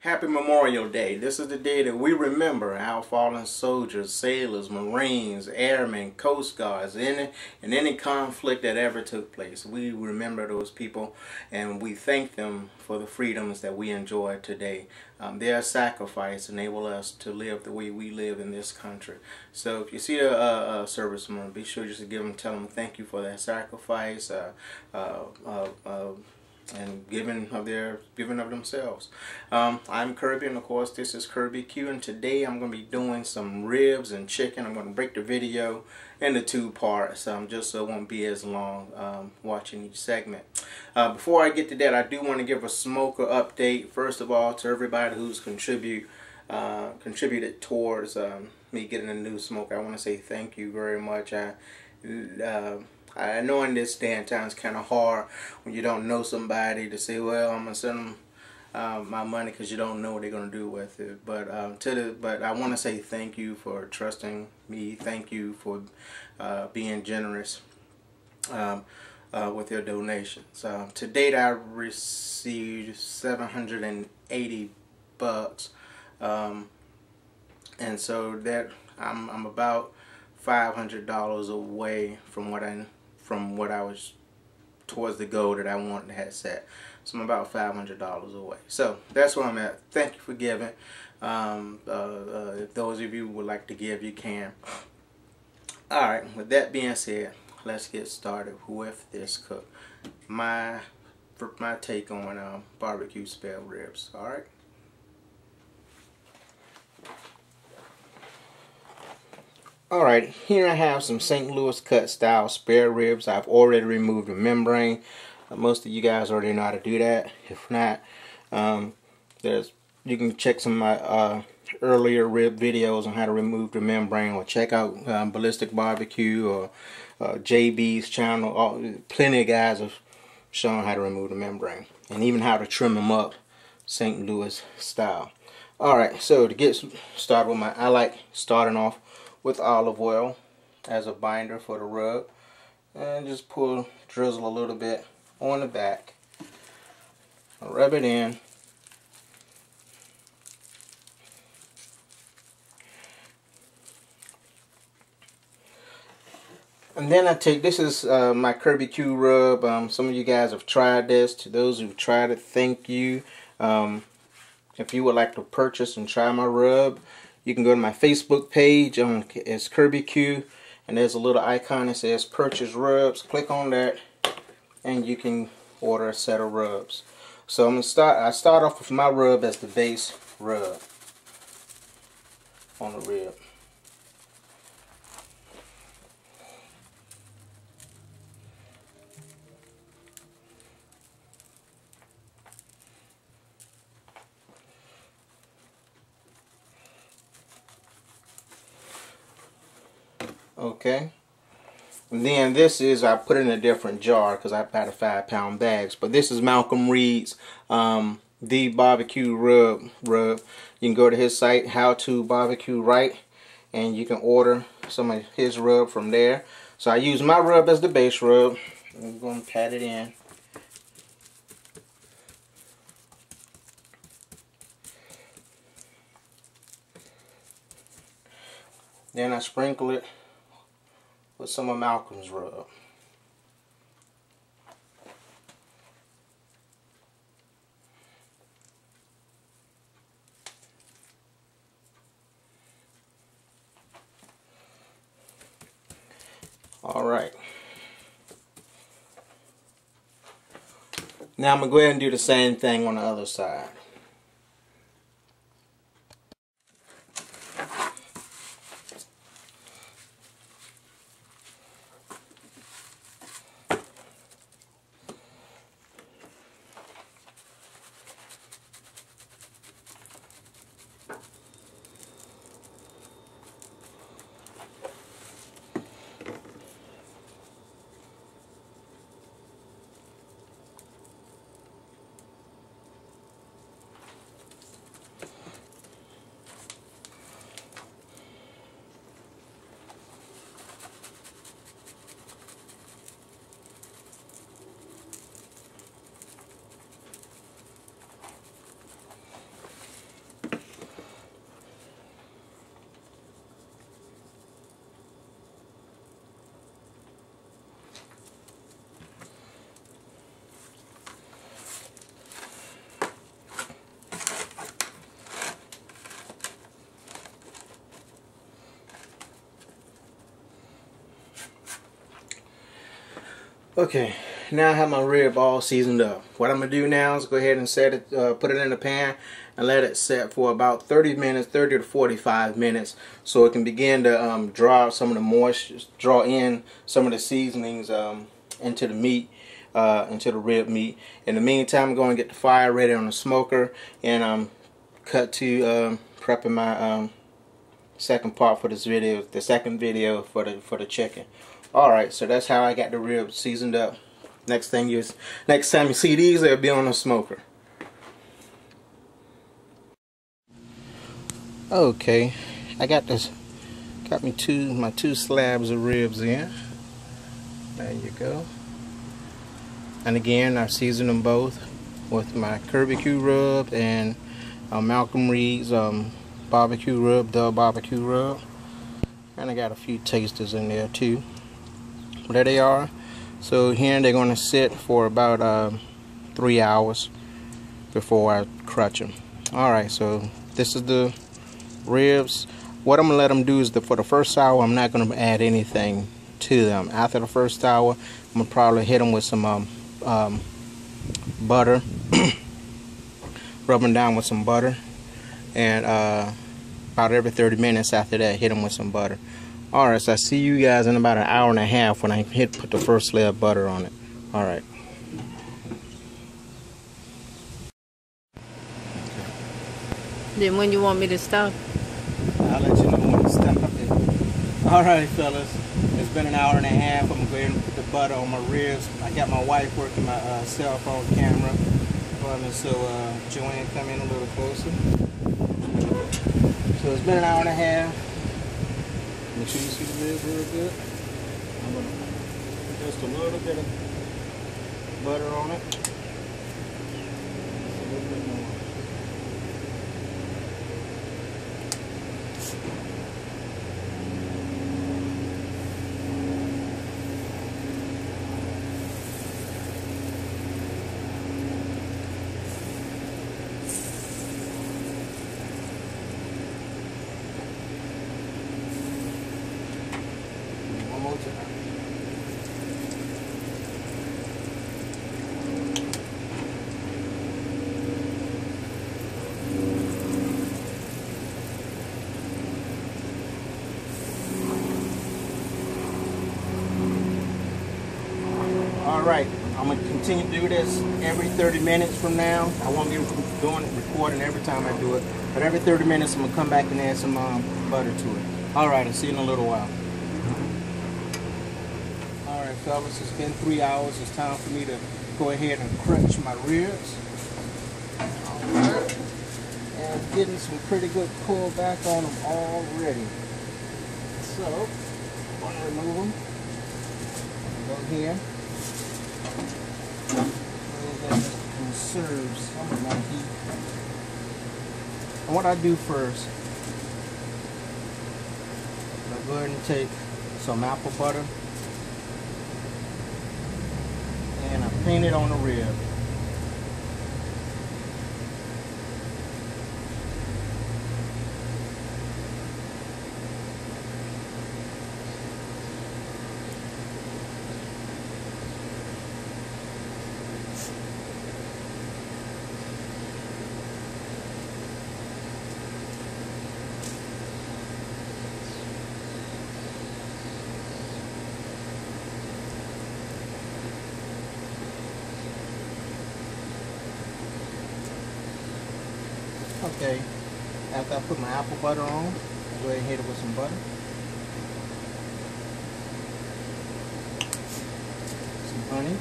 Happy Memorial Day. This is the day that we remember our fallen soldiers, sailors, Marines, airmen, Coast Guards, in any conflict that ever took place. We remember those people and we thank them for the freedoms that we enjoy today. Their sacrifice enabled us to live the way we live in this country. So if you see a serviceman, be sure just to tell them thank you for their sacrifice. And giving of themselves. I'm Kirby, and of course this is KIRBBQ, and today I'm going to be doing some ribs and chicken. I'm going to break the video into two parts, just so it won't be as long watching each segment. Before I get to that, I do want to give a smoker update. First of all, to everybody who's contributed towards me getting a new smoker, I want to say thank you very much. I know in this day and time it's kind of hard when you don't know somebody to say, well, I'm going to send them my money, because you don't know what they're going to do with it. But I want to say thank you for trusting me. Thank you for being generous with your donations. To date, I received $780, and so that I'm about $500 away from what I was towards the goal that I wanted to have set. So I'm about $500 away. So that's where I'm at. Thank you for giving. If those of you would like to give, you can. Alright, with that being said, let's get started with this cook. My take on barbecue spare ribs. Alright. Alright, here I have some St. Louis cut style spare ribs. I've already removed the membrane. Most of you guys already know how to do that. If not, you can check some of my earlier rib videos on how to remove the membrane, or check out Ballistic Barbecue or JB's channel. Plenty of guys have shown how to remove the membrane, and even how to trim them up St. Louis style. Alright, so to get started with I like starting off with olive oil as a binder for the rub, and just drizzle a little bit on the back, rub it in, and then I take, this is my KIRBBQ rub. Some of you guys have tried this. To those who've tried it, thank you. If you would like to purchase and try my rub, you can go to my Facebook page. It's KIRBBQ, and there's a little icon that says purchase rubs. Click on that and you can order a set of rubs. So I start off with my rub as the base rub on the rib. Okay, and then this is, I put it in a different jar because I had a 5-pound bags, but this is Malcolm Reed's the barbecue rub. You can go to his site, How to Barbecue Right, and you can order some of his rub from there. So I use my rub as the base rub. I'm going to pat it in. Then I sprinkle it with some of Malcolm's rub. Alright. Now I'm going to go ahead and do the same thing on the other side. Okay, now I have my rib all seasoned up. What I'm gonna do now is go ahead and set it, put it in the pan and let it set for about 30 minutes, 30 to 45 minutes, so it can begin to draw out some of the moisture, draw in some of the seasonings into the meat, into the rib meat. In the meantime, I'm going to get the fire ready on the smoker, and cut to prepping my second part for this video, the second video for the chicken. Alright, so that's how I got the ribs seasoned up. Next time you see these, they'll be on the smoker. Okay, I got my two slabs of ribs in. There you go. And again, I seasoned them both with my KIRBBQ rub and Malcolm Reed's barbecue rub, Dub barbecue rub. And I got a few tasters in there too. There they are. So here they're going to sit for about 3 hours before I crutch them. Alright, so this is the ribs. What I'm going to let them do is for the first hour, I'm not going to add anything to them. After the first hour, I'm going to probably hit them with some butter. Rub them down with some butter. And about every 30 minutes after that, hit them with some butter. Alright, so I see you guys in about an hour and a half when I put the first layer of butter on it. Alright. Then when you want me to stop? I'll let you know when to stop. Alright, fellas. It's been an hour and a half. I'm going to go ahead and put the butter on my ribs. I got my wife working my cell phone camera for me, so Joanne, come in a little closer. So it's been an hour and a half. Make sure you see the ribs real good. I'm going to put just a little bit of butter on it. Just a little bit more. Alright, I'm going to continue to do this every 30 minutes from now. I won't be recording every time I do it, but every 30 minutes I'm going to come back and add some butter to it. Alright, I'll see you in a little while. Alright fellas, it's been 3 hours. It's time for me to go ahead and crunch my ribs. Alright, and getting some pretty good pull back on them already. So, I'm going to remove them. Go here. Conserve some of my heat. And what I do first, I'll go ahead and take some apple butter and I paint it on the rib. Okay, after I put my apple butter on, I'll go ahead and hit it with some butter. Some honey.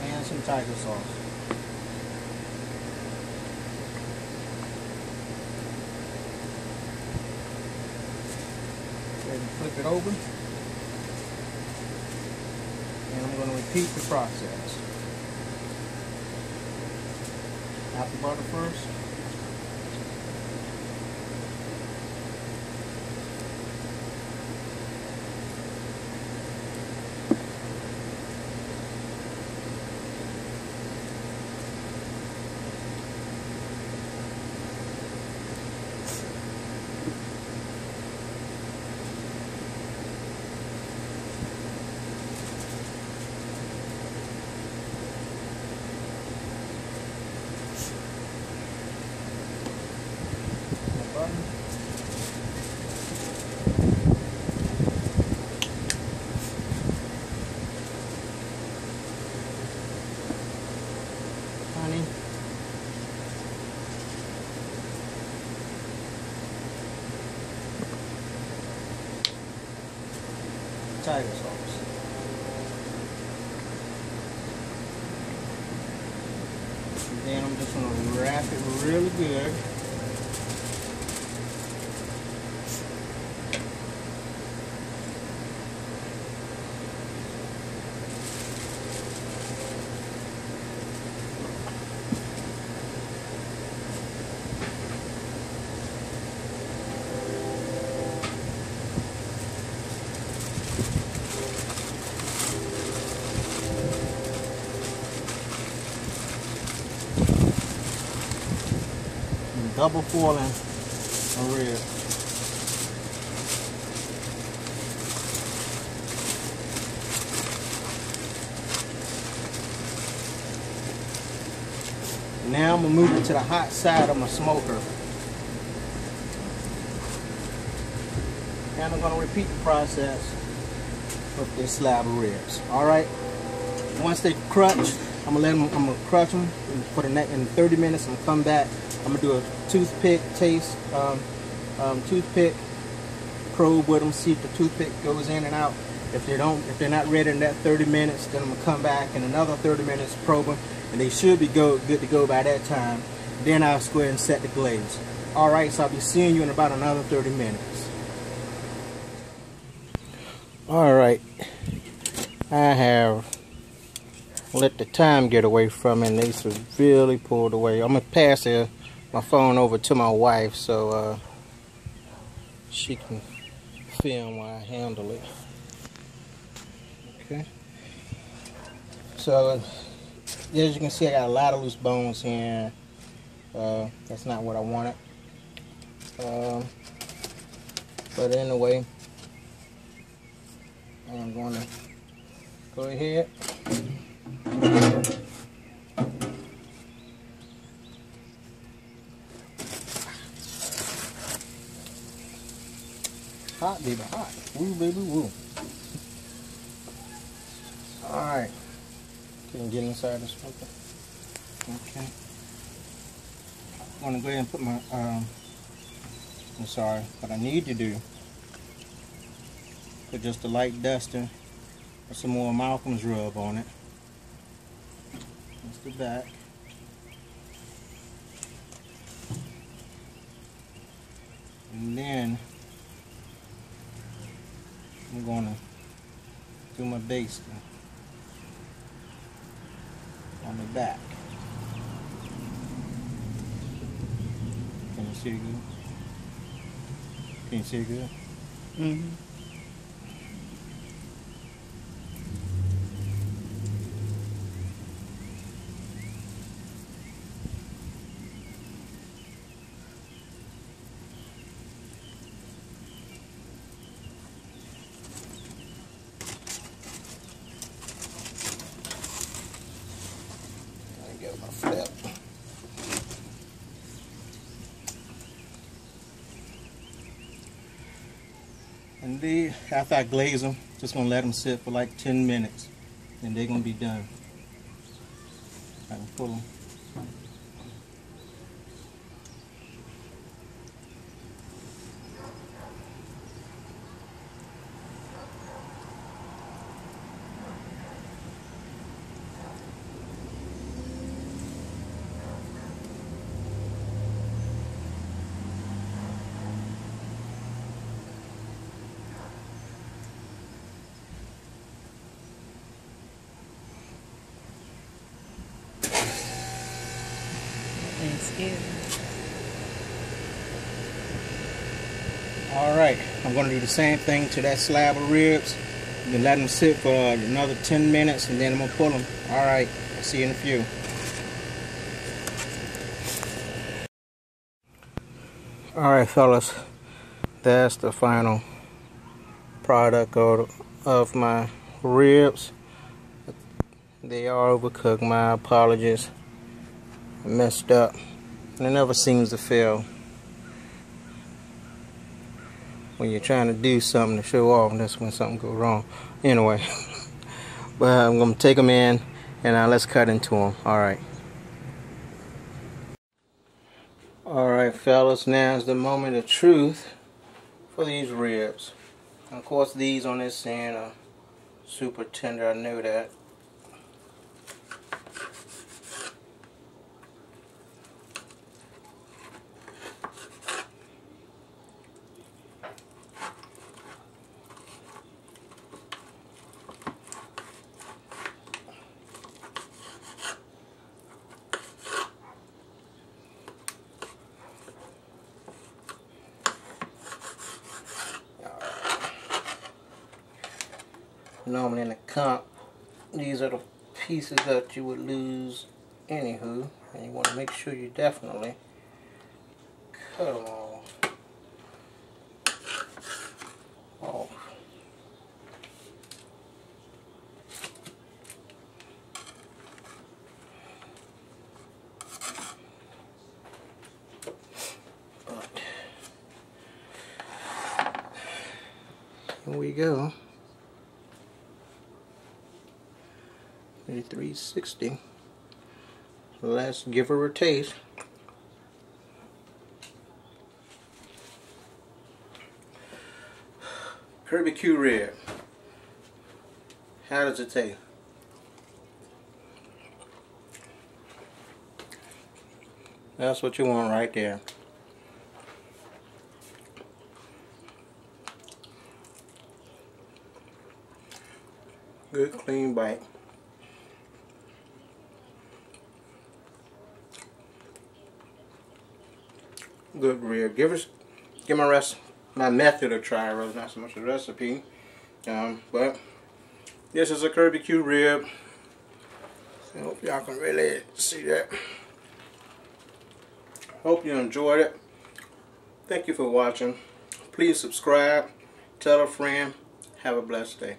And some tiger sauce. Flip it over, and I'm going to repeat the process. Apple butter first. tiger sauce. And then I'm just going to wrap it really good. Double foiling a rib. Now I'm going to move it to the hot side of my smoker. And I'm going to repeat the process with this slab of ribs. Alright? Once they crunch, I'm going to crunch them for the next in 30 minutes. I'm going to come back. I'm going to do a toothpick toothpick probe with them, see if the toothpick goes in and out. If they're not ready in that 30 minutes, then I'm going to come back in another 30 minutes, probe them, and they should be good to go by that time. Then I'll go ahead and set the glaze. Alright, so I'll be seeing you in about another 30 minutes. Alright, I have let the time get away from me, and they severely pulled away. I'm going to pass my phone over to my wife so she can film while I handle it. Okay. So as you can see, I got a lot of loose bones here. That's not what I wanted. But anyway, I'm going to go ahead. Hot, baby, hot. Woo, baby, woo. Alright. Can you get inside the smoker? Okay. I'm going to go ahead and put my, I'm sorry, what I need to do, put just a light duster or some more Malcolm's rub on it. That's the back. And then I'm going to do my basting on the back. Can you see it good? Can you see it good? Mm-hmm. Get my flip. And after I glaze them, just gonna let them sit for like 10 minutes, and they're gonna be done. I can pull them. Alright, I'm going to do the same thing to that slab of ribs. Then let them sit for another 10 minutes, and then I'm going to pull them. Alright, I'll see you in a few. Alright fellas, that's the final product of my ribs. They are overcooked, my apologies. I messed up. And it never seems to fail when you're trying to do something to show off, and that's when something goes wrong. Anyway, but I'm going to take them in, and let's cut into them. Alright. Alright fellas, now is the moment of truth for these ribs. Of course, these on this end are super tender. I know that. Normally in the comp, these are the pieces that you would lose anywho, and you want to make sure you definitely cut them all off. But here we go. 360. Let's give her a taste. KIRBBQ rib. How does it taste? That's what you want right there. Good clean bite. Good rib. Give my method a try, rather not so much a recipe. But this is a KIRBBQ rib. I hope y'all can really see that. Hope you enjoyed it. Thank you for watching. Please subscribe, tell a friend. Have a blessed day.